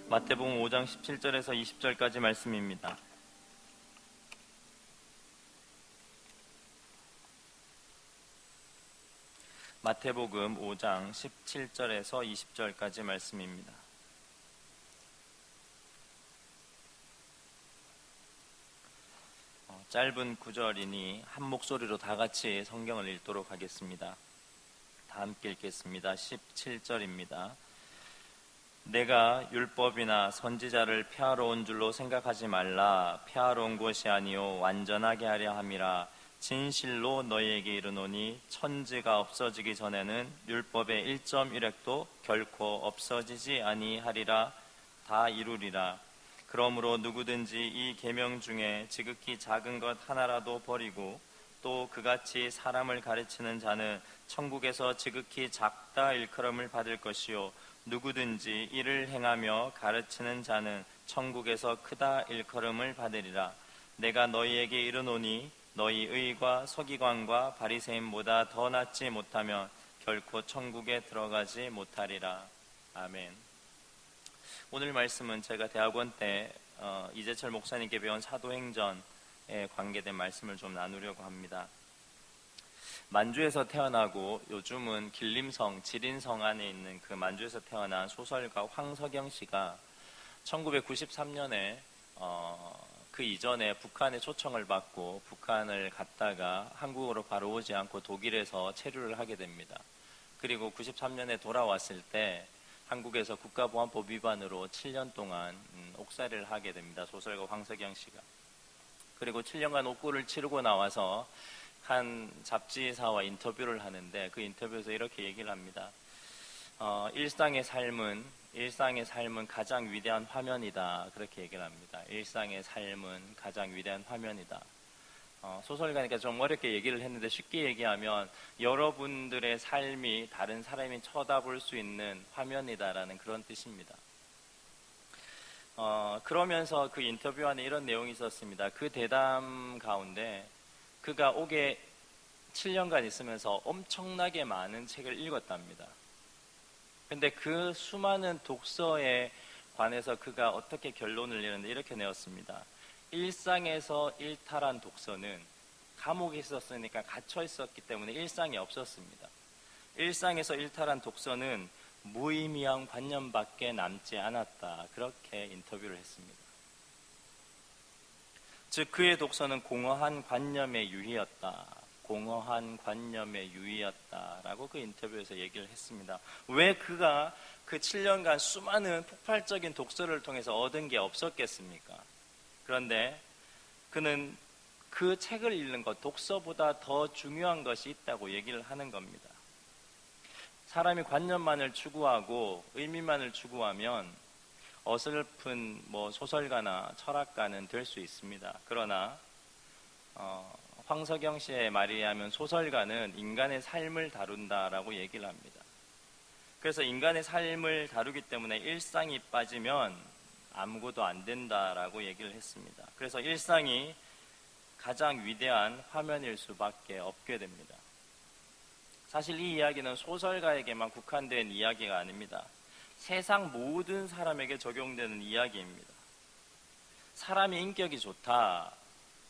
마태복음 5장 17절에서 20절까지 말씀입니다. 마태복음 5장 17절에서 20절까지 말씀입니다. 짧은 구절이니 한 목소리로 다 같이 성경을 읽도록 하겠습니다. 다 함께 읽겠습니다. 17절입니다. 내가 율법이나 선지자를 폐하러 온 줄로 생각하지 말라. 폐하러 온 것이 아니요 완전하게 하려 함이라. 진실로 너희에게 이르노니 천지가 없어지기 전에는 율법의 1.1획도 결코 없어지지 아니하리라. 다 이루리라. 그러므로 누구든지 이 계명 중에 지극히 작은 것 하나라도 버리고 또 그같이 사람을 가르치는 자는 천국에서 지극히 작다 일컬음을 받을 것이요 누구든지 이를 행하며 가르치는 자는 천국에서 크다 일컬음을 받으리라. 내가 너희에게 이르노니 너희 의과 서기관과 바리새인보다 더 낫지 못하면 결코 천국에 들어가지 못하리라. 아멘. 오늘 말씀은 제가 대학원 때 이재철 목사님께 배운 사도행전에 관계된 말씀을 좀 나누려고 합니다. 만주에서 태어나고 요즘은 길림성, 지린성 안에 있는 그 만주에서 태어난 소설가 황석영 씨가 1993년에 그 이전에 북한의 초청을 받고 북한을 갔다가 한국으로 바로 오지 않고 독일에서 체류를 하게 됩니다. 그리고 93년에 돌아왔을 때 한국에서 국가보안법 위반으로 7년 동안 옥살이를 하게 됩니다. 소설가 황석영 씨가. 그리고 7년간 옥고를 치르고 나와서 한 잡지사와 인터뷰를 하는데 그 인터뷰에서 이렇게 얘기를 합니다. 일상의 삶은 가장 위대한 화면이다. 그렇게 얘기를 합니다. 일상의 삶은 가장 위대한 화면이다. 소설가니까 좀 어렵게 얘기를 했는데 쉽게 얘기하면 여러분들의 삶이 다른 사람이 쳐다볼 수 있는 화면이다라는 그런 뜻입니다. 그러면서 그 인터뷰 안에 이런 내용이 있었습니다. 그 대담 가운데 그가 옥에 7년간 있으면서 엄청나게 많은 책을 읽었답니다. 근데 그 수많은 독서에 관해서 그가 어떻게 결론을 내렸는데 이렇게 내었습니다. 일상에서 일탈한 독서는 감옥에 있었으니까 갇혀 있었기 때문에 일상이 없었습니다. 일상에서 일탈한 독서는 무의미한 관념밖에 남지 않았다. 그렇게 인터뷰를 했습니다. 즉 그의 독서는 공허한 관념의 유희였다. 공허한 관념의 유희였다라고 그 인터뷰에서 얘기를 했습니다. 왜 그가 그 7년간 수많은 폭발적인 독서를 통해서 얻은 게 없었겠습니까? 그런데 그는 그 책을 읽는 것, 독서보다 더 중요한 것이 있다고 얘기를 하는 겁니다. 사람이 관념만을 추구하고 의미만을 추구하면 어설픈 소설가나 철학가는 될 수 있습니다. 그러나 황석영 씨의 말에 의하면 소설가는 인간의 삶을 다룬다라고 얘기를 합니다. 그래서 인간의 삶을 다루기 때문에 일상이 빠지면 아무것도 안 된다라고 얘기를 했습니다. 그래서 일상이 가장 위대한 화면일 수밖에 없게 됩니다. 사실 이 이야기는 소설가에게만 국한된 이야기가 아닙니다. 세상 모든 사람에게 적용되는 이야기입니다. 사람이 인격이 좋다,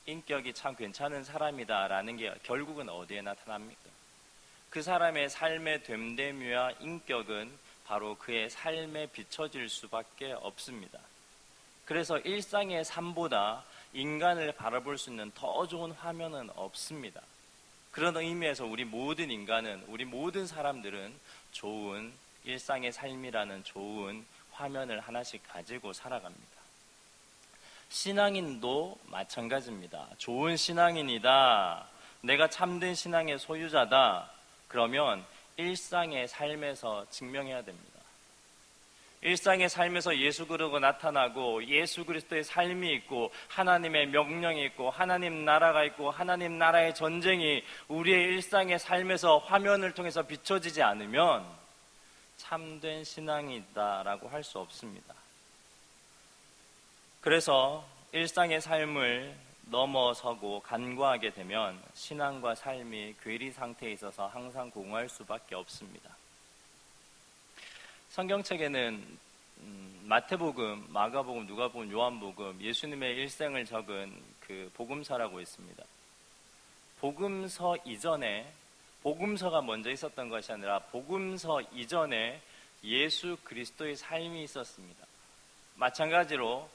인격이 참 괜찮은 사람이다라는 게 결국은 어디에 나타납니까? 그 사람의 삶의 됨됨이와 인격은 바로 그의 삶에 비춰질 수밖에 없습니다. 그래서 일상의 삶보다 인간을 바라볼 수 있는 더 좋은 화면은 없습니다. 그런 의미에서 우리 모든 인간은, 우리 모든 사람들은 좋은 일상의 삶이라는 좋은 화면을 하나씩 가지고 살아갑니다. 신앙인도 마찬가지입니다. 좋은 신앙인이다, 내가 참된 신앙의 소유자다, 그러면 일상의 삶에서 증명해야 됩니다. 일상의 삶에서 예수 그리스도가 나타나고 예수 그리스도의 삶이 있고 하나님의 명령이 있고 하나님 나라가 있고 하나님 나라의 전쟁이 우리의 일상의 삶에서 화면을 통해서 비춰지지 않으면 참된 신앙이다라고 할 수 없습니다. 그래서 일상의 삶을 넘어서고 간과하게 되면 신앙과 삶이 괴리 상태에 있어서 항상 공허할 수밖에 없습니다. 성경책에는 마태복음, 마가복음, 누가복음, 요한복음, 예수님의 일생을 적은 그 복음서라고 있습니다. 복음서 이전에, 복음서가 먼저 있었던 것이 아니라 복음서 이전에 예수 그리스도의 삶이 있었습니다. 마찬가지로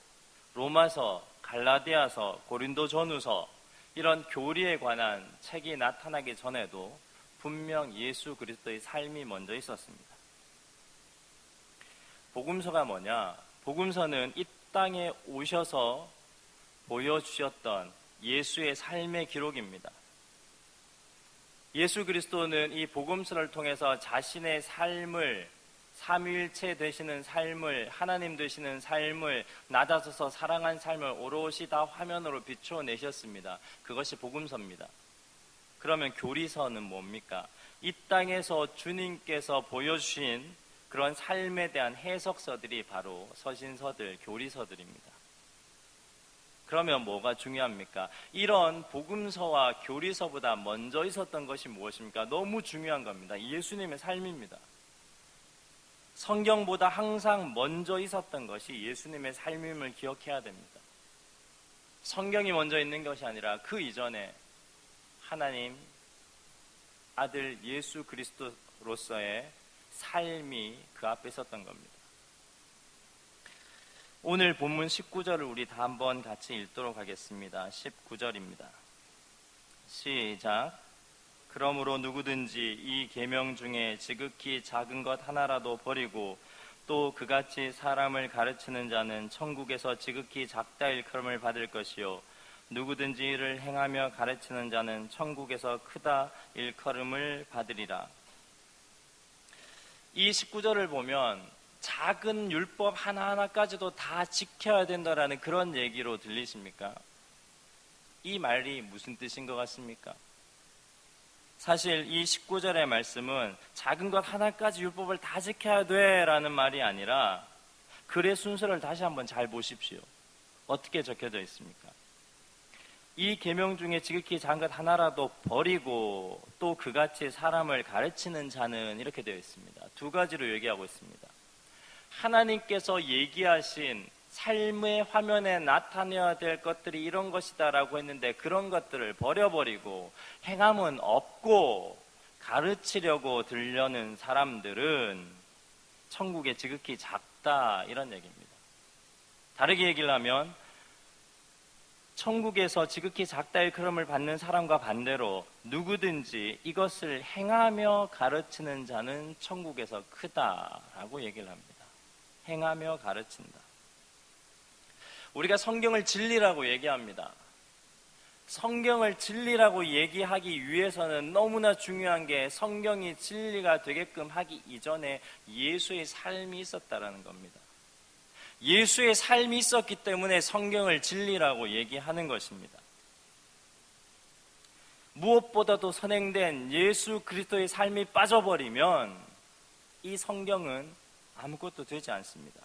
로마서, 갈라디아서, 고린도전후서 이런 교리에 관한 책이 나타나기 전에도 분명 예수 그리스도의 삶이 먼저 있었습니다. 복음서가 뭐냐? 복음서는 이 땅에 오셔서 보여주셨던 예수의 삶의 기록입니다. 예수 그리스도는 이 복음서를 통해서 자신의 삶을, 삼위일체 되시는 삶을, 하나님 되시는 삶을, 낮아져서 사랑한 삶을 오롯이 다 화면으로 비추어내셨습니다. 그것이 복음서입니다. 그러면 교리서는 뭡니까? 이 땅에서 주님께서 보여주신 그런 삶에 대한 해석서들이 바로 서신서들, 교리서들입니다. 그러면 뭐가 중요합니까? 이런 복음서와 교리서보다 먼저 있었던 것이 무엇입니까? 너무 중요한 겁니다. 예수님의 삶입니다. 성경보다 항상 먼저 있었던 것이 예수님의 삶임을 기억해야 됩니다. 성경이 먼저 있는 것이 아니라 그 이전에 하나님 아들 예수 그리스도로서의 삶이 그 앞에 있었던 겁니다. 오늘 본문 19절을 우리 다 한번 같이 읽도록 하겠습니다. 19절입니다. 시작. 그러므로 누구든지 이 계명 중에 지극히 작은 것 하나라도 버리고 또 그같이 사람을 가르치는 자는 천국에서 지극히 작다 일컬음을 받을 것이요 누구든지 이를 행하며 가르치는 자는 천국에서 크다 일컬음을 받으리라. 이 19절을 보면 작은 율법 하나하나까지도 다 지켜야 된다라는 그런 얘기로 들리십니까? 이 말이 무슨 뜻인 것 같습니까? 사실 이 19절의 말씀은 작은 것 하나까지 율법을 다 지켜야 돼 라는 말이 아니라 글의 순서를 다시 한번 잘 보십시오. 어떻게 적혀져 있습니까? 이 계명 중에 지극히 작은 것 하나라도 버리고 또 그같이 사람을 가르치는 자는 이렇게 되어 있습니다. 두 가지로 얘기하고 있습니다. 하나님께서 얘기하신 삶의 화면에 나타내야 될 것들이 이런 것이다 라고 했는데 그런 것들을 버려버리고 행함은 없고 가르치려고 들려는 사람들은 천국에 지극히 작다 이런 얘기입니다. 다르게 얘기를 하면 천국에서 지극히 작다 일컬음을 받는 사람과 반대로 누구든지 이것을 행하며 가르치는 자는 천국에서 크다라고 얘기를 합니다. 행하며 가르친다. 우리가 성경을 진리라고 얘기합니다. 성경을 진리라고 얘기하기 위해서는 너무나 중요한 게 성경이 진리가 되게끔 하기 이전에 예수의 삶이 있었다라는 겁니다. 예수의 삶이 있었기 때문에 성경을 진리라고 얘기하는 것입니다. 무엇보다도 선행된 예수 그리스도의 삶이 빠져버리면 이 성경은 아무것도 되지 않습니다.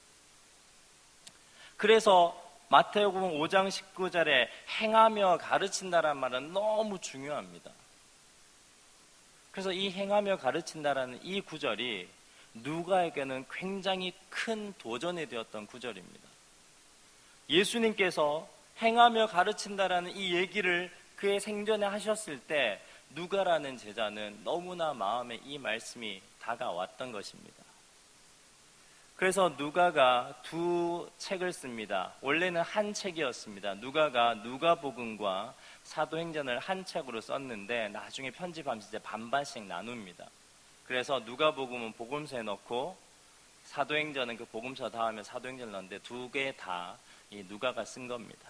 그래서 마태복음 5장 19절에 행하며 가르친다라는 말은 너무 중요합니다. 그래서 이 행하며 가르친다라는 이 구절이 누가에게는 굉장히 큰 도전이 되었던 구절입니다. 예수님께서 행하며 가르친다라는 이 얘기를 그의 생전에 하셨을 때 누가라는 제자는 너무나 마음에 이 말씀이 다가왔던 것입니다. 그래서 누가가 두 책을 씁니다. 원래는 한 책이었습니다. 누가가 누가복음과 사도행전을 한 책으로 썼는데 나중에 편집하면서 이제 반반씩 나눕니다. 그래서 누가복음은 복음서에 넣고 사도행전은 그 복음서 다음에 사도행전을 넣는데 두 개 다 이 누가가 쓴 겁니다.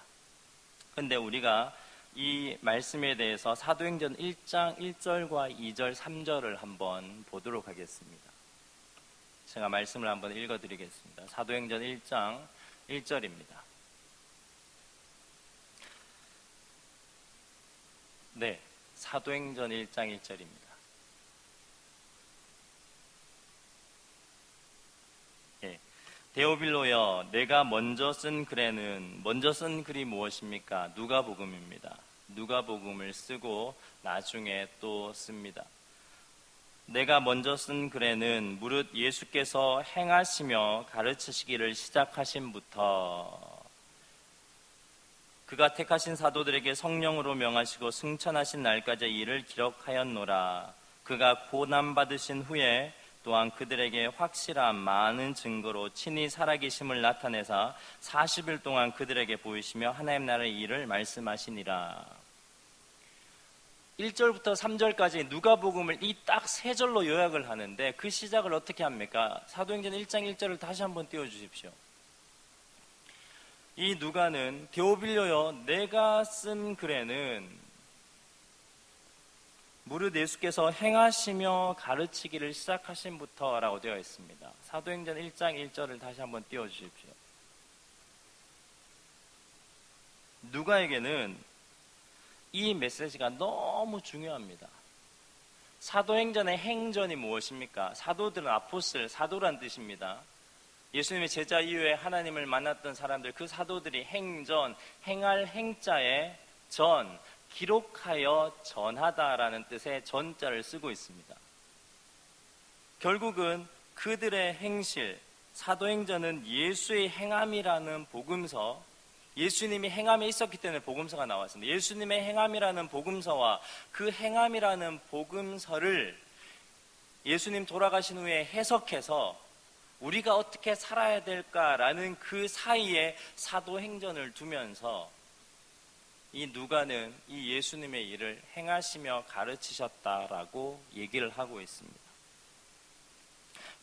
그런데 우리가 이 말씀에 대해서 사도행전 1장 1절과 2절, 3절을 한번 보도록 하겠습니다. 제가 말씀을 한번 읽어드리겠습니다. 사도행전 1장 1절입니다. 네, 사도행전 1장 1절입니다. 데오빌로여, 내가 먼저 쓴 글이 무엇입니까? 누가복음입니다. 누가복음을 쓰고 나중에 또 씁니다. 내가 먼저 쓴 글에는 무릇 예수께서 행하시며 가르치시기를 시작하심부터 그가 택하신 사도들에게 성령으로 명하시고 승천하신 날까지 일을 기록하였노라. 그가 고난받으신 후에 또한 그들에게 확실한 많은 증거로 친히 살아계심을 나타내사 40일 동안 그들에게 보이시며 하나님 나라의 일을 말씀하시니라. 1절부터 3절까지 누가복음을 이 딱 세 절로 요약을 하는데 그 시작을 어떻게 합니까? 사도행전 1장 1절을 다시 한번 띄워주십시오. 이 누가는 데오빌료여 내가 쓴 글에는 무릇 예수께서 행하시며 가르치기를 시작하심부터 라고 되어 있습니다. 사도행전 1장 1절을 다시 한번 띄워주십시오. 누가에게는 이 메시지가 너무 중요합니다. 사도행전의 행전이 무엇입니까? 사도들은 아포스텔, 사도란 뜻입니다. 예수님의 제자 이후에 하나님을 만났던 사람들, 그 사도들이 행전, 행할 행자에 전, 기록하여 전하다라는 뜻의 전자를 쓰고 있습니다. 결국은 그들의 행실, 사도행전은 예수의 행함이라는 복음서, 예수님이 행함에 있었기 때문에 복음서가 나왔습니다. 예수님의 행함이라는 복음서와 그 행함이라는 복음서를 예수님 돌아가신 후에 해석해서 우리가 어떻게 살아야 될까라는 그 사이에 사도행전을 두면서 이 누가는 이 예수님의 일을 행하시며 가르치셨다라고 얘기를 하고 있습니다.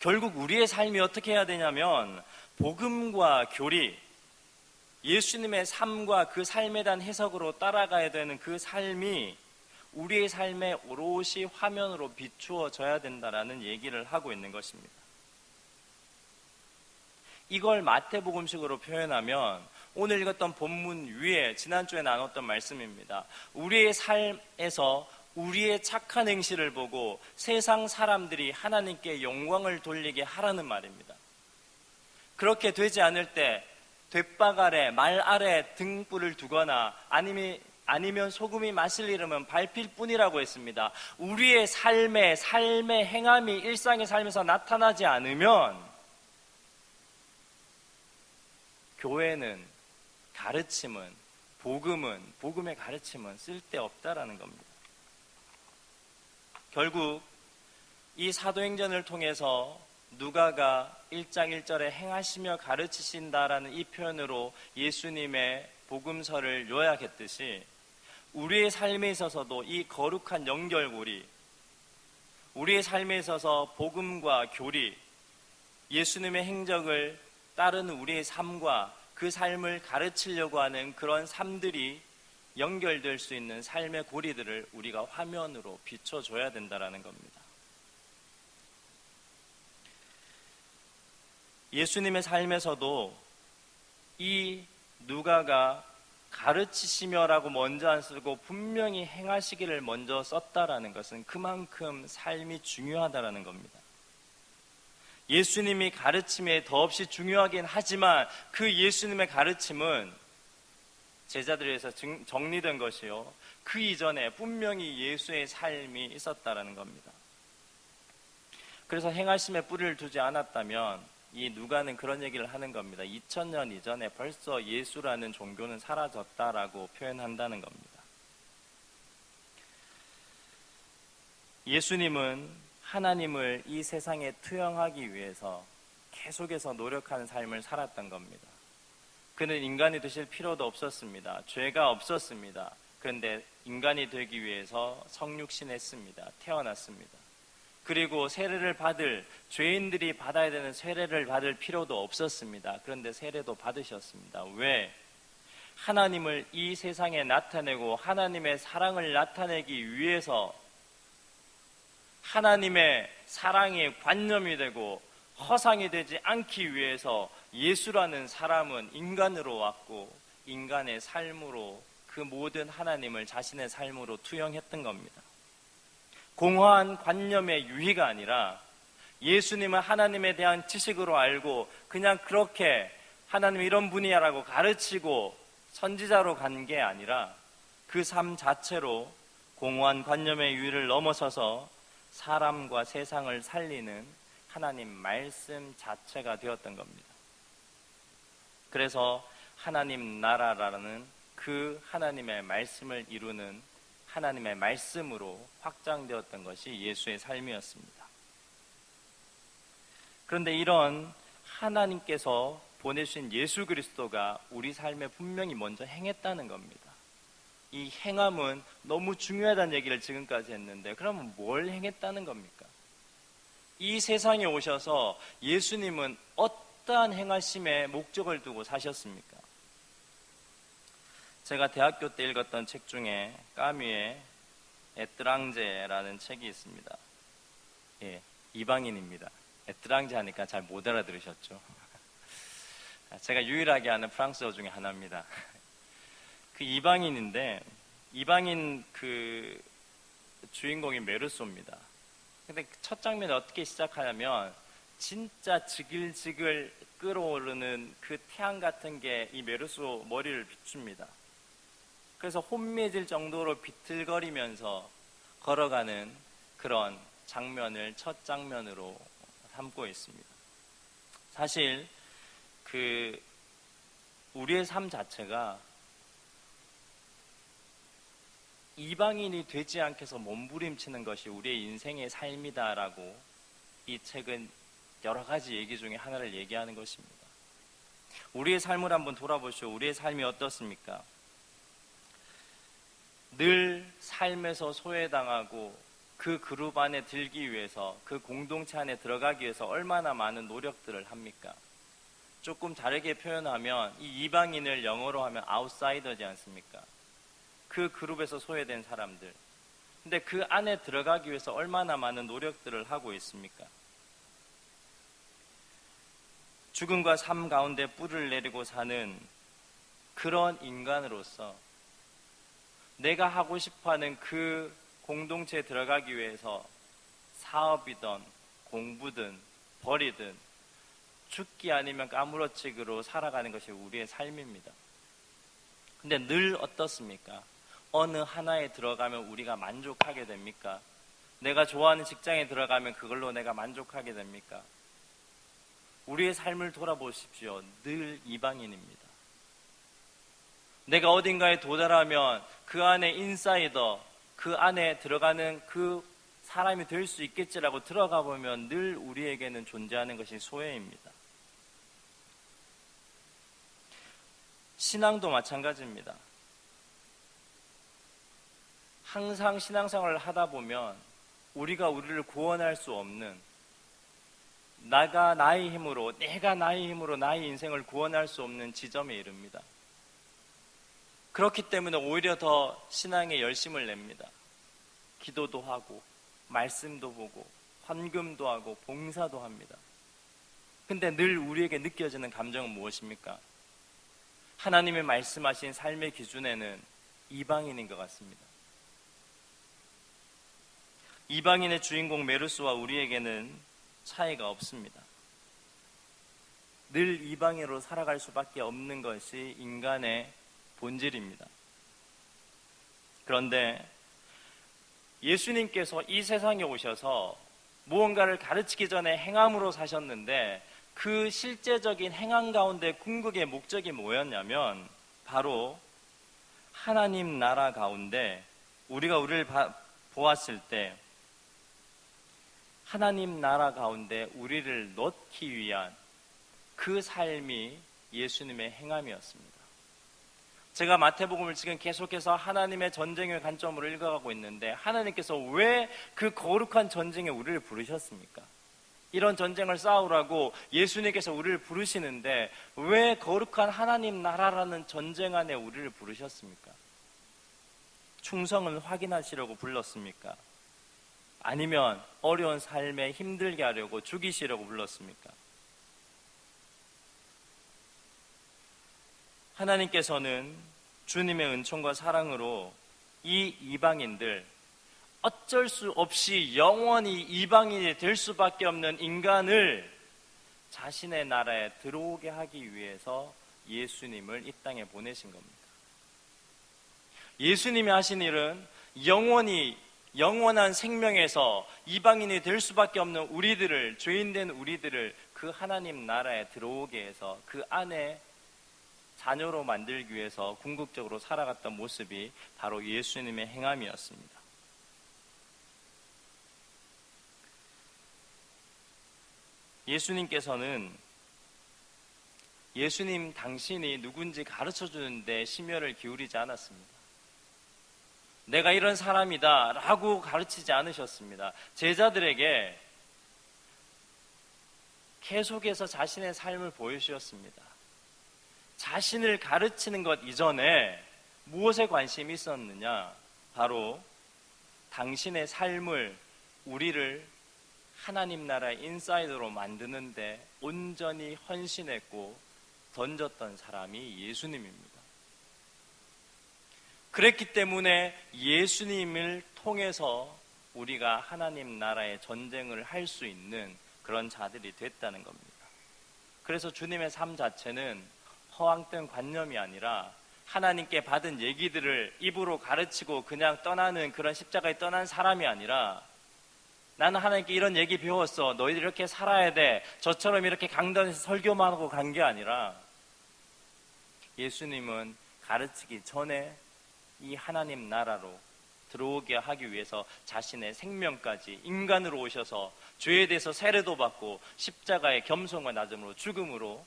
결국 우리의 삶이 어떻게 해야 되냐면 복음과 교리, 예수님의 삶과 그 삶에 대한 해석으로 따라가야 되는 그 삶이 우리의 삶에 오롯이 화면으로 비추어져야 된다라는 얘기를 하고 있는 것입니다. 이걸 마태복음식으로 표현하면 오늘 읽었던 본문 위에 지난주에 나눴던 말씀입니다. 우리의 삶에서 우리의 착한 행실을 보고 세상 사람들이 하나님께 영광을 돌리게 하라는 말입니다. 그렇게 되지 않을 때 돛박 아래, 말 아래 등불을 두거나 아니면 소금이 마실 이름은 밟힐 뿐이라고 했습니다. 우리의 삶의 행함이 일상의 삶에서 나타나지 않으면 교회는, 가르침은, 복음의 가르침은 쓸데없다라는 겁니다. 결국 이 사도행전을 통해서 누가가 1장 1절에 행하시며 가르치신다라는 이 표현으로 예수님의 복음서를 요약했듯이 우리의 삶에 있어서도 이 거룩한 연결고리, 우리의 삶에 있어서 복음과 교리, 예수님의 행적을 따르는 우리의 삶과 그 삶을 가르치려고 하는 그런 삶들이 연결될 수 있는 삶의 고리들을 우리가 화면으로 비춰줘야 된다는 겁니다. 예수님의 삶에서도 이 누가가 가르치시며라고 먼저 안 쓰고 분명히 행하시기를 먼저 썼다라는 것은 그만큼 삶이 중요하다라는 겁니다. 예수님이 가르침에 더없이 중요하긴 하지만 그 예수님의 가르침은 제자들에 의해서 정리된 것이요, 그 이전에 분명히 예수의 삶이 있었다라는 겁니다. 그래서 행하심에 뿌리를 두지 않았다면 이 누가는 그런 얘기를 하는 겁니다. 2000년 이전에 벌써 예수라는 종교는 사라졌다라고 표현한다는 겁니다. 예수님은 하나님을 이 세상에 투영하기 위해서 계속해서 노력하는 삶을 살았던 겁니다. 그는 인간이 되실 필요도 없었습니다. 죄가 없었습니다. 그런데 인간이 되기 위해서 성육신했습니다. 태어났습니다. 그리고 세례를 받을, 죄인들이 받아야 되는 세례를 받을 필요도 없었습니다. 그런데 세례도 받으셨습니다. 왜? 하나님을 이 세상에 나타내고 하나님의 사랑을 나타내기 위해서 하나님의 사랑이 관념이 되고 허상이 되지 않기 위해서 예수라는 사람은 인간으로 왔고 인간의 삶으로 그 모든 하나님을 자신의 삶으로 투영했던 겁니다. 공허한 관념의 유희가 아니라 예수님은 하나님에 대한 지식으로 알고 그냥 그렇게 하나님 이런 분이야라고 가르치고 선지자로 간 게 아니라 그 삶 자체로 공허한 관념의 유희를 넘어서서 사람과 세상을 살리는 하나님 말씀 자체가 되었던 겁니다. 그래서 하나님 나라라는 그 하나님의 말씀을 이루는 하나님의 말씀으로 확장되었던 것이 예수의 삶이었습니다. 그런데 이런 하나님께서 보내주신 예수 그리스도가 우리 삶에 분명히 먼저 행했다는 겁니다. 이 행함은 너무 중요하다는 얘기를 지금까지 했는데, 그러면 뭘 행했다는 겁니까? 이 세상에 오셔서 예수님은 어떠한 행하심에 목적을 두고 사셨습니까? 제가 대학교 때 읽었던 책 중에 까뮈의 에트랑제라는 책이 있습니다. 예, 이방인입니다. 에트랑제 하니까 잘 못 알아들으셨죠? 제가 유일하게 아는 프랑스어 중에 하나입니다. 그 이방인인데, 이방인 그 주인공이 메르소입니다. 근데 첫 장면이 어떻게 시작하냐면, 진짜 지글지글 끓어오르는 그 태양 같은 게 이 메르소 머리를 비춥니다. 그래서 혼미해질 정도로 비틀거리면서 걸어가는 그런 장면을 첫 장면으로 삼고 있습니다. 사실 우리의 삶 자체가 이방인이 되지 않게서 몸부림치는 것이 우리의 인생의 삶이다라고 이 책은 여러 가지 얘기 중에 하나를 얘기하는 것입니다. 우리의 삶을 한번 돌아보시오. 우리의 삶이 어떻습니까? 늘 삶에서 소외당하고 그 그룹 안에 들기 위해서, 그 공동체 안에 들어가기 위해서 얼마나 많은 노력들을 합니까? 조금 다르게 표현하면 이 이방인을 영어로 하면 아웃사이더지 않습니까? 그 그룹에서 소외된 사람들. 근데 그 안에 들어가기 위해서 얼마나 많은 노력들을 하고 있습니까? 죽음과 삶 가운데 뿔을 내리고 사는 그런 인간으로서 내가 하고 싶어하는 그 공동체에 들어가기 위해서 사업이든 공부든 벌이든 죽기 아니면 까무러치기로 살아가는 것이 우리의 삶입니다. 근데 늘 어떻습니까? 어느 하나에 들어가면 우리가 만족하게 됩니까? 내가 좋아하는 직장에 들어가면 그걸로 내가 만족하게 됩니까? 우리의 삶을 돌아보십시오. 늘 이방인입니다. 내가 어딘가에 도달하면 그 안에 인사이더, 그 안에 들어가는 그 사람이 될 수 있겠지라고 들어가 보면 늘 우리에게는 존재하는 것이 소외입니다. 신앙도 마찬가지입니다. 항상 신앙생활을 하다 보면 우리가 우리를 구원할 수 없는, 내가 나의 힘으로 나의 인생을 구원할 수 없는 지점에 이릅니다. 그렇기 때문에 오히려 더 신앙에 열심을 냅니다. 기도도 하고 말씀도 보고 헌금도 하고 봉사도 합니다. 근데 늘 우리에게 느껴지는 감정은 무엇입니까? 하나님의 말씀하신 삶의 기준에는 이방인인 것 같습니다. 이방인의 주인공 메르스와 우리에게는 차이가 없습니다. 늘 이방인으로 살아갈 수밖에 없는 것이 인간의 본질입니다. 그런데 예수님께서 이 세상에 오셔서 무언가를 가르치기 전에 행함으로 사셨는데, 그 실제적인 행함 가운데 궁극의 목적이 뭐였냐면 바로 하나님 나라 가운데 우리를 보았을 때 하나님 나라 가운데 우리를 넣기 위한 그 삶이 예수님의 행함이었습니다. 제가 마태복음을 지금 계속해서 하나님의 전쟁의 관점으로 읽어가고 있는데, 하나님께서 왜 그 거룩한 전쟁에 우리를 부르셨습니까? 이런 전쟁을 싸우라고 예수님께서 우리를 부르시는데 왜 거룩한 하나님 나라라는 전쟁 안에 우리를 부르셨습니까? 충성을 확인하시려고 불렀습니까? 아니면 어려운 삶에 힘들게 하려고, 죽이시려고 불렀습니까? 하나님께서는 주님의 은총과 사랑으로 이 이방인들, 어쩔 수 없이 영원히 이방인이 될 수밖에 없는 인간을 자신의 나라에 들어오게 하기 위해서 예수님을 이 땅에 보내신 겁니다. 예수님이 하신 일은 영원히 영원한 생명에서 이방인이 될 수밖에 없는 우리들을, 죄인된 우리들을 그 하나님 나라에 들어오게 해서 그 안에 자녀로 만들기 위해서 궁극적으로 살아갔던 모습이 바로 예수님의 행함이었습니다. 예수님께서는 예수님 당신이 누군지 가르쳐 주는데 심혈을 기울이지 않았습니다. 내가 이런 사람이다 라고 가르치지 않으셨습니다. 제자들에게 계속해서 자신의 삶을 보여주셨습니다. 자신을 가르치는 것 이전에 무엇에 관심이 있었느냐? 바로 당신의 삶을, 우리를 하나님 나라의 인사이드로 만드는데 온전히 헌신했고 던졌던 사람이 예수님입니다. 그랬기 때문에 예수님을 통해서 우리가 하나님 나라의 전쟁을 할 수 있는 그런 자들이 됐다는 겁니다. 그래서 주님의 삶 자체는 허황된 관념이 아니라 하나님께 받은 얘기들을 입으로 가르치고 그냥 떠나는 그런 십자가에 떠난 사람이 아니라 나는 하나님께 이런 얘기 배웠어. 너희들 이렇게 살아야 돼. 저처럼 이렇게 강단에서 설교만 하고 간 게 아니라 예수님은 가르치기 전에 이 하나님 나라로 들어오게 하기 위해서 자신의 생명까지 인간으로 오셔서 죄에 대해서 세례도 받고 십자가의 겸손과 낮음으로 죽음으로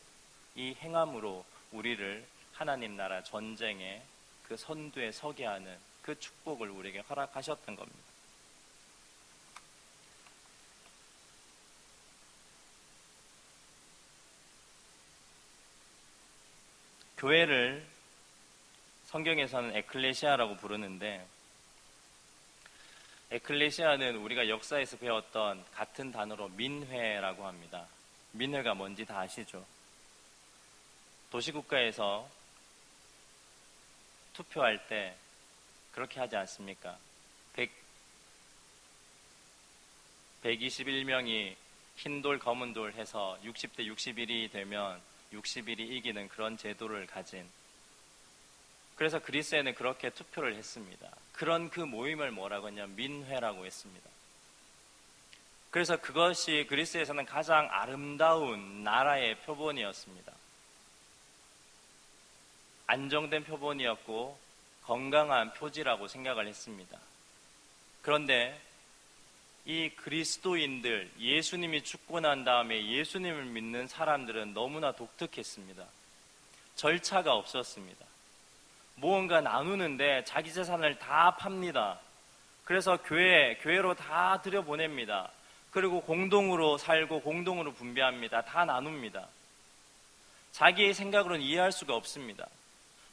이 행함으로 우리를 하나님 나라 전쟁의 그 선두에 서게 하는 그 축복을 우리에게 허락하셨던 겁니다. 교회를 성경에서는 에클레시아라고 부르는데, 에클레시아는 우리가 역사에서 배웠던 같은 단어로 민회라고 합니다. 민회가 뭔지 다 아시죠? 도시국가에서 투표할 때 그렇게 하지 않습니까? 121명이 흰돌 검은돌 해서 60대 61이 되면 60일이 이기는 그런 제도를 가진, 그래서 그리스에는 그렇게 투표를 했습니다. 그런 그 모임을 뭐라고 했냐면 민회라고 했습니다. 그래서 그것이 그리스에서는 가장 아름다운 나라의 표본이었습니다. 안정된 표본이었고 건강한 표지라고 생각을 했습니다. 그런데 이 그리스도인들, 예수님이 죽고 난 다음에 예수님을 믿는 사람들은 너무나 독특했습니다. 절차가 없었습니다. 무언가 나누는데 자기 재산을 다 팝니다. 그래서 교회로 다 들여보냅니다. 그리고 공동으로 살고 공동으로 분배합니다. 다 나눕니다. 자기의 생각으로는 이해할 수가 없습니다.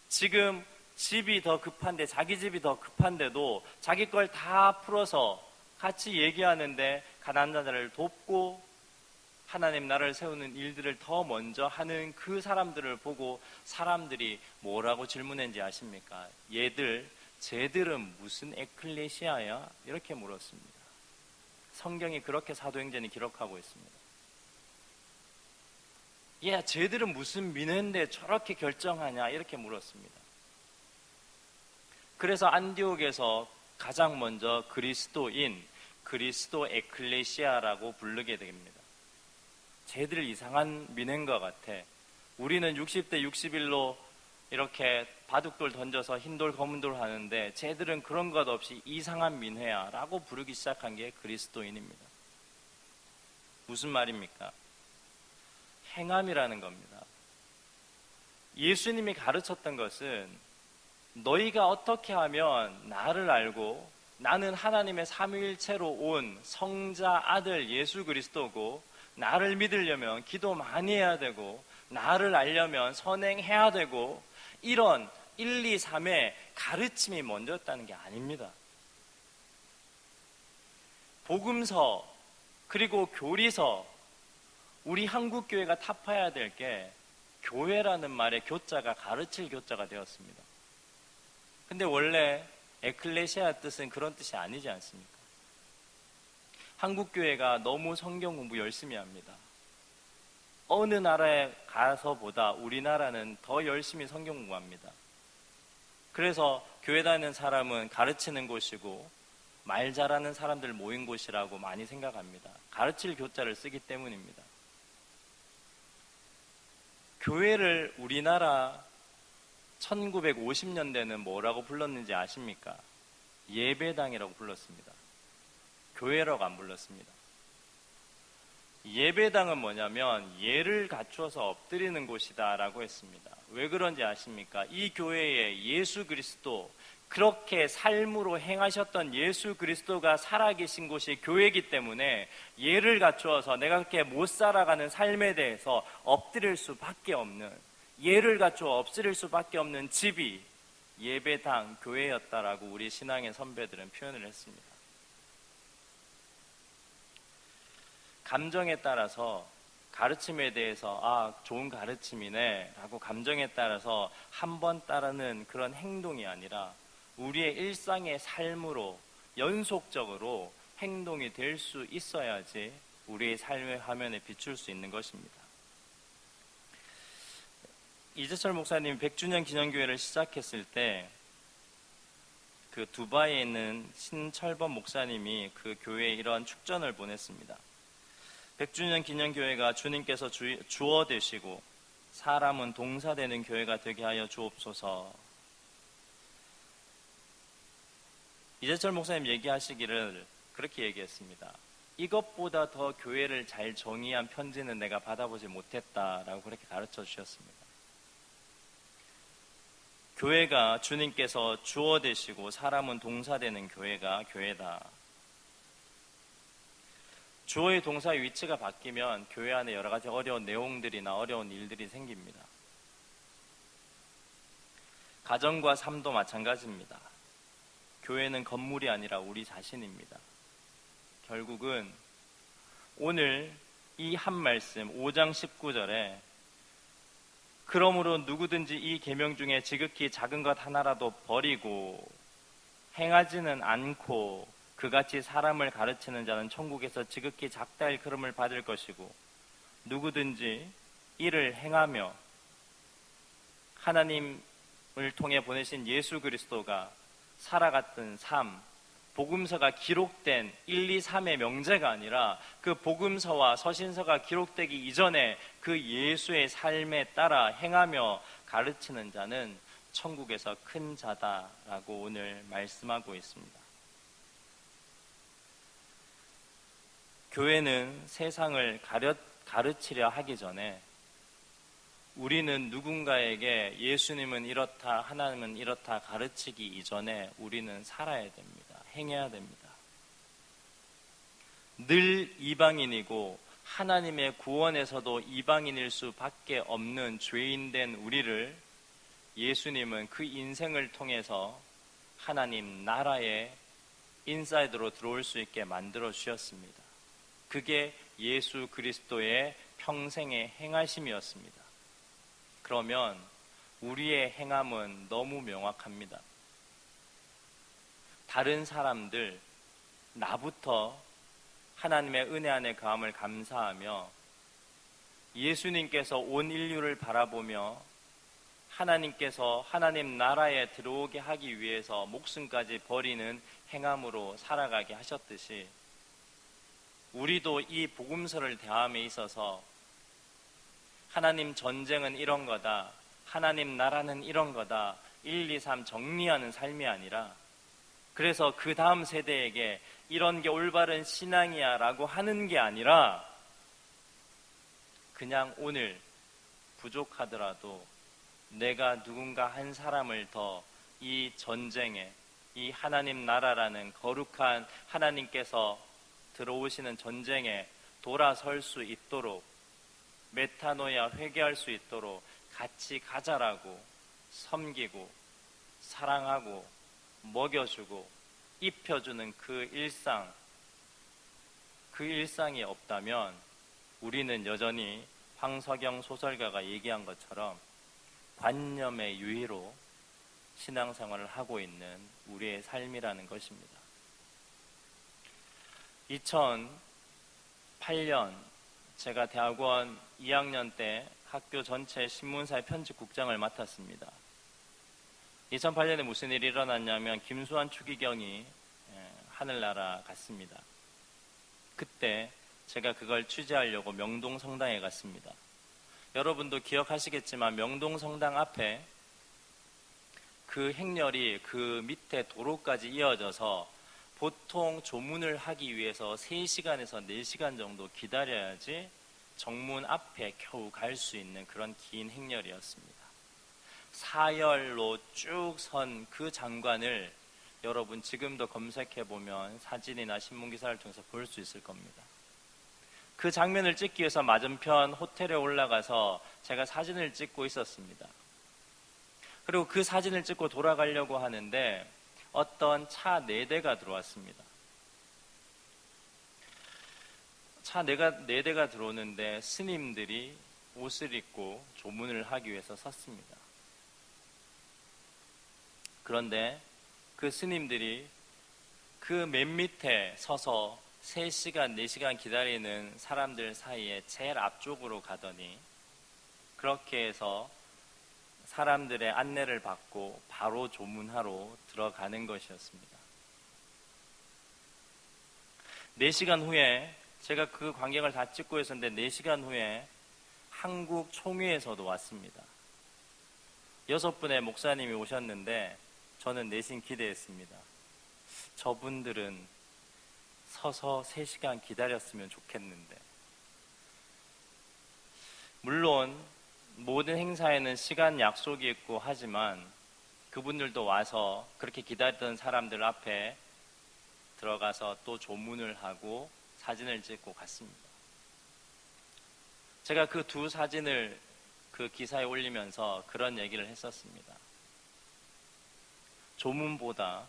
지금 집이 더 급한데, 자기 집이 더 급한데도 자기 걸 다 풀어서 같이 얘기하는데 가난한 자들을 돕고 하나님 나라를 세우는 일들을 더 먼저 하는 그 사람들을 보고 사람들이 뭐라고 질문했는지 아십니까? 쟤들은 무슨 에클레시아야? 이렇게 물었습니다. 성경이 그렇게 사도행전이 기록하고 있습니다. 쟤들은 무슨 민회인데 저렇게 결정하냐? 이렇게 물었습니다. 그래서 안디옥에서 가장 먼저 그리스도인, 그리스도 에클레시아라고 부르게 됩니다. 쟤들 이상한 민회인 것 같아. 우리는 60대 60일로 이렇게 바둑돌 던져서 흰돌 검은돌 하는데 쟤들은 그런 것 없이 이상한 민회야 라고 부르기 시작한 게 그리스도인입니다. 무슨 말입니까? 행함이라는 겁니다. 예수님이 가르쳤던 것은 너희가 어떻게 하면 나를 알고 나는 하나님의 삼위일체로 온 성자 아들 예수 그리스도고, 나를 믿으려면 기도 많이 해야 되고 나를 알려면 선행해야 되고, 이런 1, 2, 3의 가르침이 먼저였다는 게 아닙니다. 복음서 그리고 교리서, 우리 한국교회가 타파해야 될 게 교회라는 말의 교자가 가르칠 교자가 되었습니다. 근데 원래 에클레시아 뜻은 그런 뜻이 아니지 않습니까? 한국교회가 너무 성경 공부 열심히 합니다. 어느 나라에 가서보다 우리나라는 더 열심히 성경 공부합니다. 그래서 교회 다니는 사람은 가르치는 곳이고 말 잘하는 사람들 모인 곳이라고 많이 생각합니다. 가르칠 교자를 쓰기 때문입니다. 교회를 우리나라 1950년대는 뭐라고 불렀는지 아십니까? 예배당이라고 불렀습니다. 교회라고 안 불렀습니다. 예배당은 뭐냐면 예를 갖추어서 엎드리는 곳이다라고 했습니다. 왜 그런지 아십니까? 이 교회에 예수 그리스도, 그렇게 삶으로 행하셨던 예수 그리스도가 살아계신 곳이 교회이기 때문에 예를 갖추어서 내가 그렇게 못 살아가는 삶에 대해서 엎드릴 수밖에 없는, 예를 갖추어 엎드릴 수밖에 없는 집이 예배당, 교회였다라고 우리 신앙의 선배들은 표현을 했습니다. 감정에 따라서 가르침에 대해서 좋은 가르침이네 라고 감정에 따라서 한 번 따르는 그런 행동이 아니라 우리의 일상의 삶으로 연속적으로 행동이 될 수 있어야지 우리의 삶의 화면에 비출 수 있는 것입니다. 이재철 목사님이 100주년 기념교회를 시작했을 때 그 두바이에 있는 신철범 목사님이 그 교회에 이러한 축전을 보냈습니다. 100주년 기념교회가 주님께서 주어 되시고 사람은 동사되는 교회가 되게 하여 주옵소서. 이재철 목사님 얘기하시기를 그렇게 얘기했습니다. 이것보다 더 교회를 잘 정의한 편지는 내가 받아보지 못했다라고 그렇게 가르쳐 주셨습니다. 교회가 주님께서 주어 되시고 사람은 동사되는 교회가 교회다. 주어의 동사의 위치가 바뀌면 교회 안에 여러 가지 어려운 내용들이나 어려운 일들이 생깁니다. 가정과 삶도 마찬가지입니다. 교회는 건물이 아니라 우리 자신입니다. 결국은 오늘 이 한 말씀 5장 19절에 그러므로 누구든지 이 계명 중에 지극히 작은 것 하나라도 버리고 행하지는 않고 그같이 사람을 가르치는 자는 천국에서 지극히 작다 일컬음을 받을 것이고 누구든지 이를 행하며 하나님을 통해 보내신 예수 그리스도가 살아갔던 삶, 복음서가 기록된 1, 2, 3의 명제가 아니라 그 복음서와 서신서가 기록되기 이전에 그 예수의 삶에 따라 행하며 가르치는 자는 천국에서 큰 자다라고 오늘 말씀하고 있습니다. 교회는 세상을 가르치려 하기 전에 우리는 누군가에게 예수님은 이렇다, 하나님은 이렇다 가르치기 이전에 우리는 살아야 됩니다. 행해야 됩니다. 늘 이방인이고 하나님의 구원에서도 이방인일 수밖에 없는 죄인된 우리를 예수님은 그 인생을 통해서 하나님 나라의 인사이드로 들어올 수 있게 만들어 주셨습니다. 그게 예수 그리스도의 평생의 행하심이었습니다. 그러면 우리의 행함은 너무 명확합니다. 다른 사람들, 나부터 하나님의 은혜 안에 거함을 감사하며 예수님께서 온 인류를 바라보며 하나님께서 하나님 나라에 들어오게 하기 위해서 목숨까지 버리는 행함으로 살아가게 하셨듯이 우리도 이 복음서를 대함에 있어서 하나님 전쟁은 이런 거다, 하나님 나라는 이런 거다, 1, 2, 3 정리하는 삶이 아니라 그래서 그 다음 세대에게 이런 게 올바른 신앙이야 라고 하는 게 아니라 그냥 오늘 부족하더라도 내가 누군가 한 사람을 더 이 전쟁에, 이 하나님 나라라는 거룩한 하나님께서 들어오시는 전쟁에 돌아설 수 있도록 메타노야 회개할 수 있도록 같이 가자라고 섬기고 사랑하고 먹여주고 입혀주는 그 일상이 없다면 우리는 여전히 황석영 소설가가 얘기한 것처럼 관념의 유희로 신앙생활을 하고 있는 우리의 삶이라는 것입니다. 2008년 제가 대학원 2학년 때 학교 전체 신문사의 편집국장을 맡았습니다. 2008년에 무슨 일이 일어났냐면 김수환 추기경이 하늘나라 갔습니다. 그때 제가 그걸 취재하려고 명동성당에 갔습니다. 여러분도 기억하시겠지만 명동성당 앞에 그 행렬이 그 밑에 도로까지 이어져서 보통 조문을 하기 위해서 3시간에서 4시간 정도 기다려야지 정문 앞에 겨우 갈 수 있는 그런 긴 행렬이었습니다. 사열로 쭉 선 그 장관을 여러분 지금도 검색해보면 사진이나 신문기사를 통해서 볼 수 있을 겁니다. 그 장면을 찍기 위해서 맞은편 호텔에 올라가서 제가 사진을 찍고 있었습니다. 그리고 그 사진을 찍고 돌아가려고 하는데 어떤 차 4대가 들어왔습니다. 차 4대가 들어오는데 스님들이 옷을 입고 조문을 하기 위해서 섰습니다. 그런데 그 스님들이 그 맨 밑에 서서 3시간, 4시간 기다리는 사람들 사이에 제일 앞쪽으로 가더니 그렇게 해서 사람들의 안내를 받고 바로 조문하러 들어가는 것이었습니다. 4시간 후에 제가 그 광경을 다 찍고 있었는데 4시간 후에 한국 총회에서도 왔습니다. 6분의 목사님이 오셨는데 저는 내심 기대했습니다. 저분들은 서서 3시간 기다렸으면 좋겠는데. 물론 모든 행사에는 시간 약속이 있고 하지만 그분들도 와서 그렇게 기다렸던 사람들 앞에 들어가서 또 조문을 하고 사진을 찍고 갔습니다. 제가 그 2 사진을 그 기사에 올리면서 그런 얘기를 했었습니다. 조문보다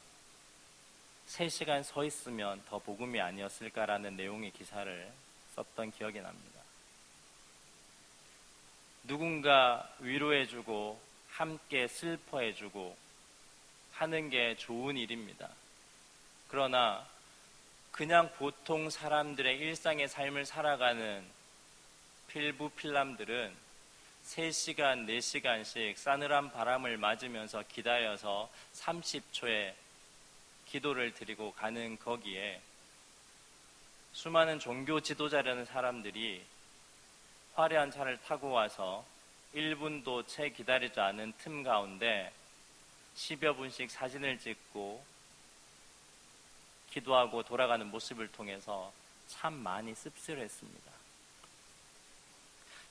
3시간 서 있으면 더 복음이 아니었을까라는 내용의 기사를 썼던 기억이 납니다. 누군가 위로해주고 함께 슬퍼해주고 하는 게 좋은 일입니다. 그러나 그냥 보통 사람들의 일상의 삶을 살아가는 필부필람들은 3시간, 4시간씩 싸늘한 바람을 맞으면서 기다려서 30초에 기도를 드리고 가는 거기에 수많은 종교 지도자라는 사람들이 화려한 차를 타고 와서 1분도 채 기다리지 않은 틈 가운데 10여 분씩 사진을 찍고 기도하고 돌아가는 모습을 통해서 참 많이 씁쓸했습니다.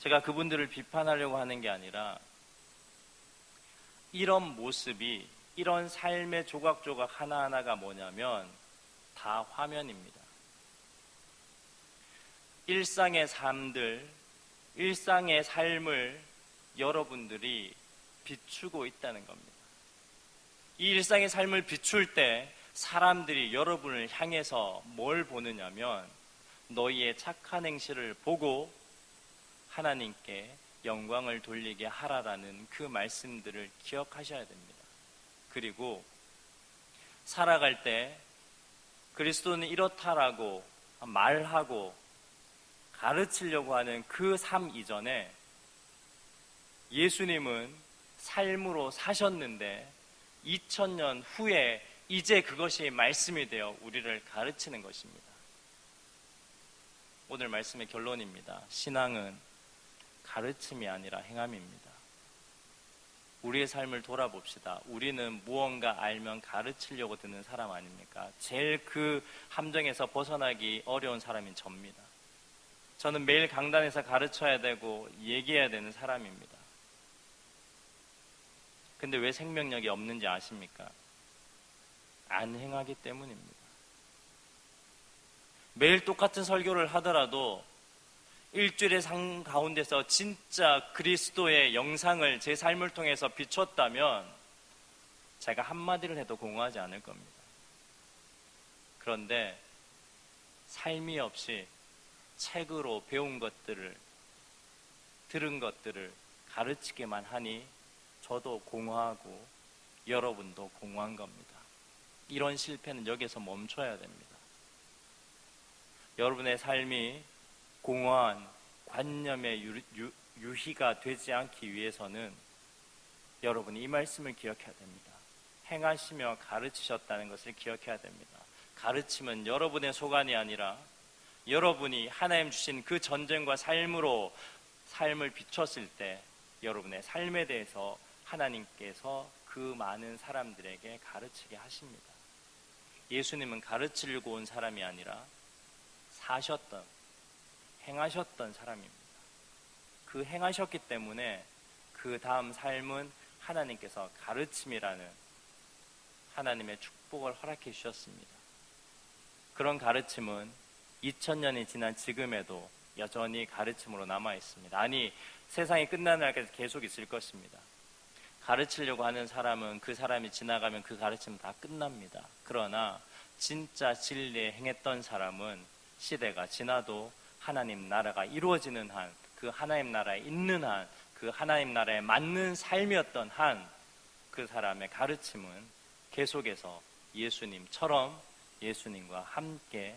제가 그분들을 비판하려고 하는 게 아니라 이런 모습이, 이런 삶의 조각조각 하나하나가 뭐냐면 다 화면입니다. 일상의 삶들, 일상의 삶을 여러분들이 비추고 있다는 겁니다. 이 일상의 삶을 비출 때 사람들이 여러분을 향해서 뭘 보느냐면 너희의 착한 행실을 보고 하나님께 영광을 돌리게 하라라는 그 말씀들을 기억하셔야 됩니다. 그리고 살아갈 때 그리스도는 이렇다라고 말하고 가르치려고 하는 그 삶 이전에 예수님은 삶으로 사셨는데 2000년 후에 이제 그것이 말씀이 되어 우리를 가르치는 것입니다. 오늘 말씀의 결론입니다. 신앙은 가르침이 아니라 행함입니다. 우리의 삶을 돌아봅시다. 우리는 무언가 알면 가르치려고 드는 사람 아닙니까? 제일 그 함정에서 벗어나기 어려운 사람인 접니다. 저는 매일 강단에서 가르쳐야 되고 얘기해야 되는 사람입니다. 근데 왜 생명력이 없는지 아십니까? 안 행하기 때문입니다. 매일 똑같은 설교를 하더라도 일주일의 삶 가운데서 진짜 그리스도의 영상을 제 삶을 통해서 비췄다면 제가 한마디를 해도 공허하지 않을 겁니다. 그런데 삶이 없이 책으로 배운 것들을, 들은 것들을 가르치기만 하니 저도 공허하고 여러분도 공허한 겁니다. 이런 실패는 여기서 멈춰야 됩니다. 여러분의 삶이 공허한 관념의 유희가 되지 않기 위해서는 여러분이 이 말씀을 기억해야 됩니다. 행하시며 가르치셨다는 것을 기억해야 됩니다. 가르침은 여러분의 소관이 아니라 여러분이 하나님 주신 그 전쟁과 삶으로 삶을 비췄을 때 여러분의 삶에 대해서 하나님께서 그 많은 사람들에게 가르치게 하십니다. 예수님은 가르치려고 온 사람이 아니라 사셨던, 행하셨던 사람입니다. 그 행하셨기 때문에 그 다음 삶은 하나님께서 가르침이라는 하나님의 축복을 허락해 주셨습니다. 그런 가르침은 2000년이 지난 지금에도 여전히 가르침으로 남아 있습니다. 아니, 세상이 끝나는 날까지 계속 있을 것입니다. 가르치려고 하는 사람은 그 사람이 지나가면 그 가르침은 다 끝납니다. 그러나 진짜 진리에 행했던 사람은 시대가 지나도 하나님 나라가 이루어지는 한, 그 하나님 나라에 있는 한, 그 하나님 나라에 맞는 삶이었던 한, 그 사람의 가르침은 계속해서 예수님처럼 예수님과 함께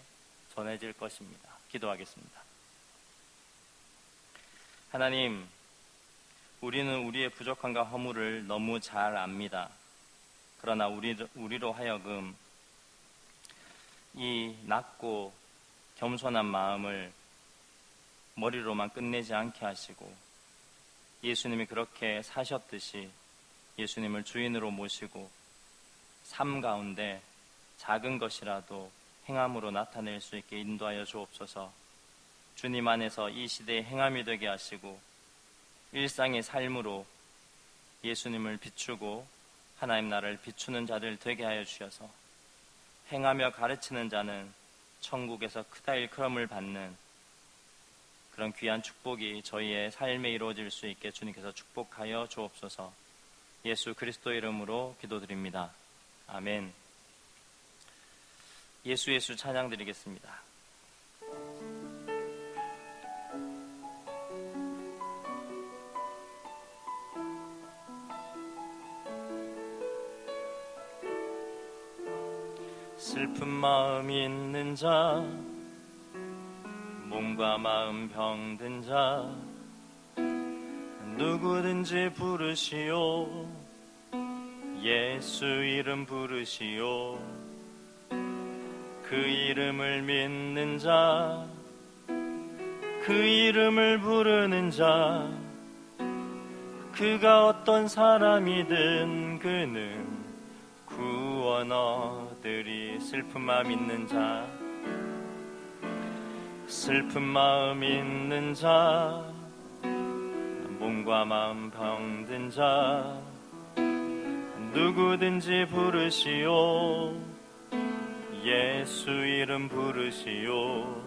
전해질 것입니다. 기도하겠습니다. 하나님, 우리는 우리의 부족함과 허물을 너무 잘 압니다. 그러나 우리로 하여금 이 낮고 겸손한 마음을 머리로만 끝내지 않게 하시고 예수님이 그렇게 사셨듯이 예수님을 주인으로 모시고 삶 가운데 작은 것이라도 행함으로 나타낼 수 있게 인도하여 주옵소서. 주님 안에서 이 시대의 행함이 되게 하시고 일상의 삶으로 예수님을 비추고 하나님 나라를 비추는 자들 되게 하여 주셔서 행하며 가르치는 자는 천국에서 크다 일컬음을 받는 그런 귀한 축복이 저희의 삶에 이루어질 수 있게 주님께서 축복하여 주옵소서. 예수 그리스도 이름으로 기도드립니다. 아멘. 예수 찬양 드리겠습니다. 슬픈 마음 있는 자, 몸과 마음 병든 자, 누구든지 부르시오. 예수 이름 부르시오. 그 이름을 믿는 자, 그 이름을 부르는 자, 그가 어떤 사람이든 그는 구원 얻으리. 슬픈 마음 있는 자, 슬픈 마음 있는 자, 몸과 마음 병든 자, 누구든지 부르시오. 예수 이름 부르시오.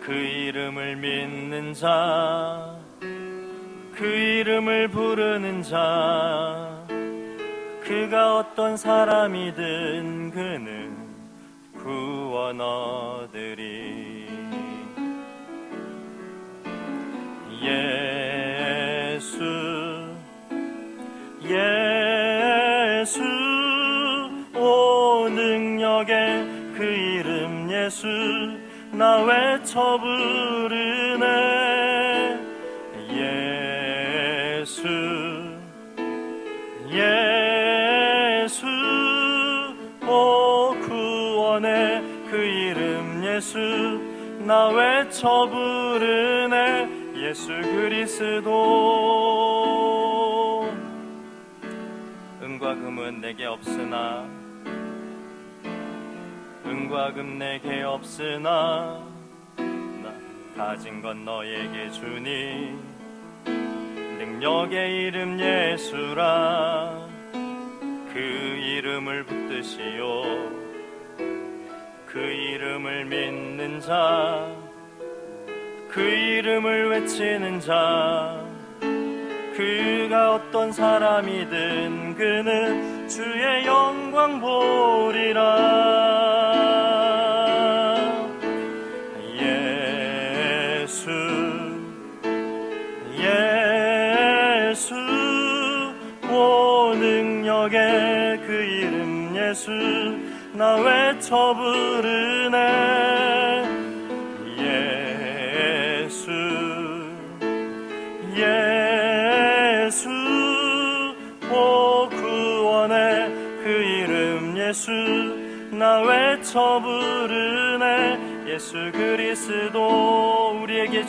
그 이름을 믿는 자, 그 이름을 부르는 자, 그가 어떤 사람이든 그는 구원 얻으리. 예수 오 능력의 그 이름 예수 나 외쳐 부르네. 예수 오 구원의 그 이름 예수 나 외쳐 부르네. 예수 그리스도. 은과 금은 내게 없으나, 은과 금 내게 없으나 나 가진 건 너에게 주니. 능력의 이름 예수라. 그 이름을 붙드시오. 그 이름을 믿는 자, 그 이름을 외치는 자, 그가 어떤 사람이든 그는 주의 영광 보리라. 예수 오 능력의 그 이름 예수 나 외쳐 부르네. 예수 오 구원의 그 이름 예수 나 외쳐 부르네. 예수 그리스도 우리에게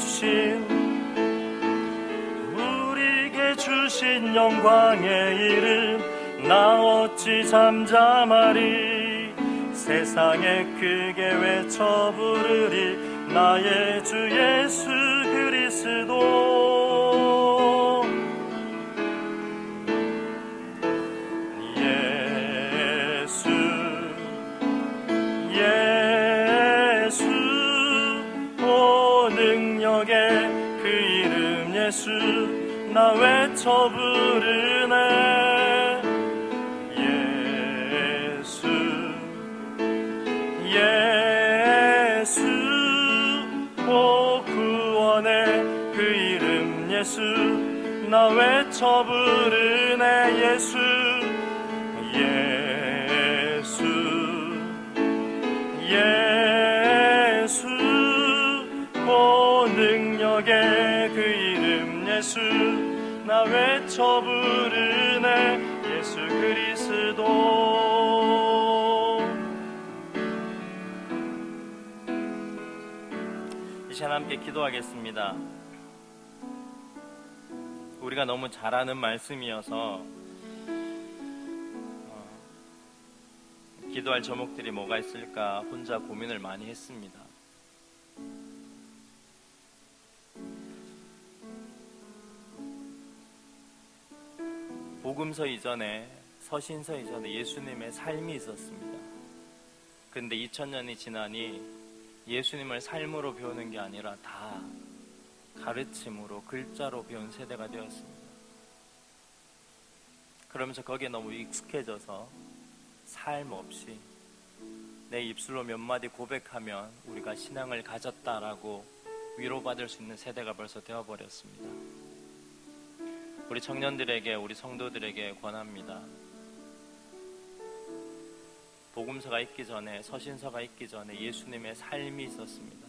주신 영광의 이름 나 어찌 잠잠하리. 세상에 크게 외쳐 부르리 나의 주 예수 그리스도. 예수 예수 오 능력의 그 이름 예수 나 외쳐 부르네. 예수 예수 오 구원의 그 이름 예수 나 외쳐 부르네. 예수 예수 예수 오 능력의 그 이름 예수 나 외쳐 부르네. 예수 그리스도. 이 시간 함께 기도하겠습니다. 우리가 너무 잘 아는 말씀이어서 기도할 제목들이 뭐가 있을까 혼자 고민을 많이 했습니다. 복음서 이전에, 서신서 이전에 예수님의 삶이 있었습니다. 그런데 2000년이 지나니 예수님을 삶으로 배우는 게 아니라 다 가르침으로, 글자로 배운 세대가 되었습니다. 그러면서 거기에 너무 익숙해져서 삶 없이 내 입술로 몇 마디 고백하면 우리가 신앙을 가졌다라고 위로받을 수 있는 세대가 벌써 되어버렸습니다. 우리 청년들에게, 우리 성도들에게 권합니다. 복음서가 있기 전에, 서신서가 있기 전에 예수님의 삶이 있었습니다.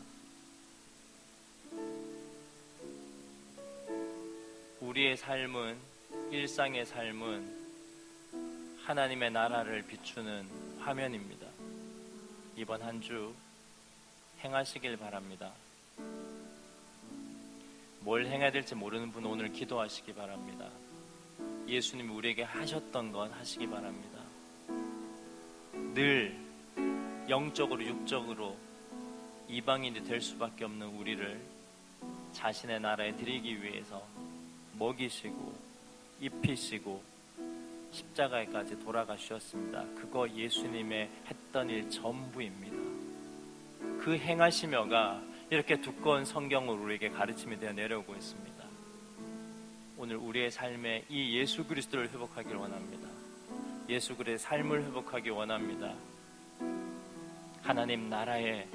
우리의 삶은, 일상의 삶은 하나님의 나라를 비추는 화면입니다. 이번 한 주 행하시길 바랍니다. 뭘 행해야 될지 모르는 분 오늘 기도하시기 바랍니다. 예수님이 우리에게 하셨던 것 하시기 바랍니다. 늘 영적으로 육적으로 이방인이 될 수밖에 없는 우리를 자신의 나라에 드리기 위해서 먹이시고 입히시고 십자가에까지 돌아가셨습니다. 그거 예수님의 했던 일 전부입니다. 그 행하시며가 이렇게 두꺼운 성경을 우리에게 가르침이 되어 내려오고 있습니다. 오늘 우리의 삶에 이 예수 그리스도를 회복하기를 원합니다. 예수 그리스도의 삶을 회복하기 원합니다. 하나님 나라에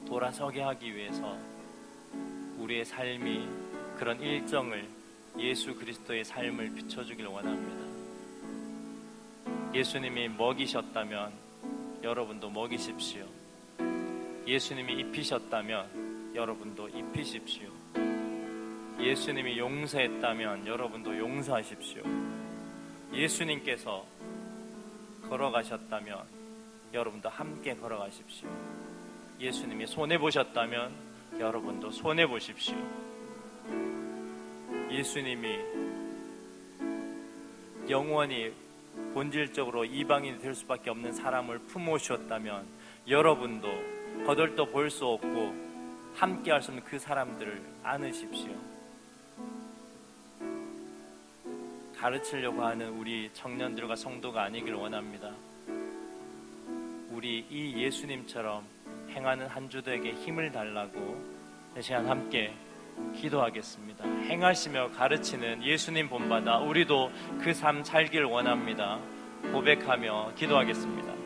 돌아서게 하기 위해서 우리의 삶이 그런 일정을, 예수 그리스도의 삶을 비춰주길 원합니다. 예수님이 먹이셨다면 여러분도 먹이십시오. 예수님이 입히셨다면 여러분도 입히십시오. 예수님이 용서했다면 여러분도 용서하십시오. 예수님께서 걸어가셨다면 여러분도 함께 걸어가십시오. 예수님이 손해보셨다면 여러분도 손해보십시오. 예수님이 영원히 본질적으로 이방인이 될 수밖에 없는 사람을 품으셨다면 여러분도 거들떠 볼 수 없고 함께 할 수 없는 그 사람들을 안으십시오. 가르치려고 하는 우리 청년들과 성도가 아니길 원합니다. 우리 이 예수님처럼 행하는 한 주도에게 힘을 달라고 이 시간 함께 기도하겠습니다. 행하시며 가르치는 예수님 본받아 우리도 그 삶 살길 원합니다. 고백하며 기도하겠습니다.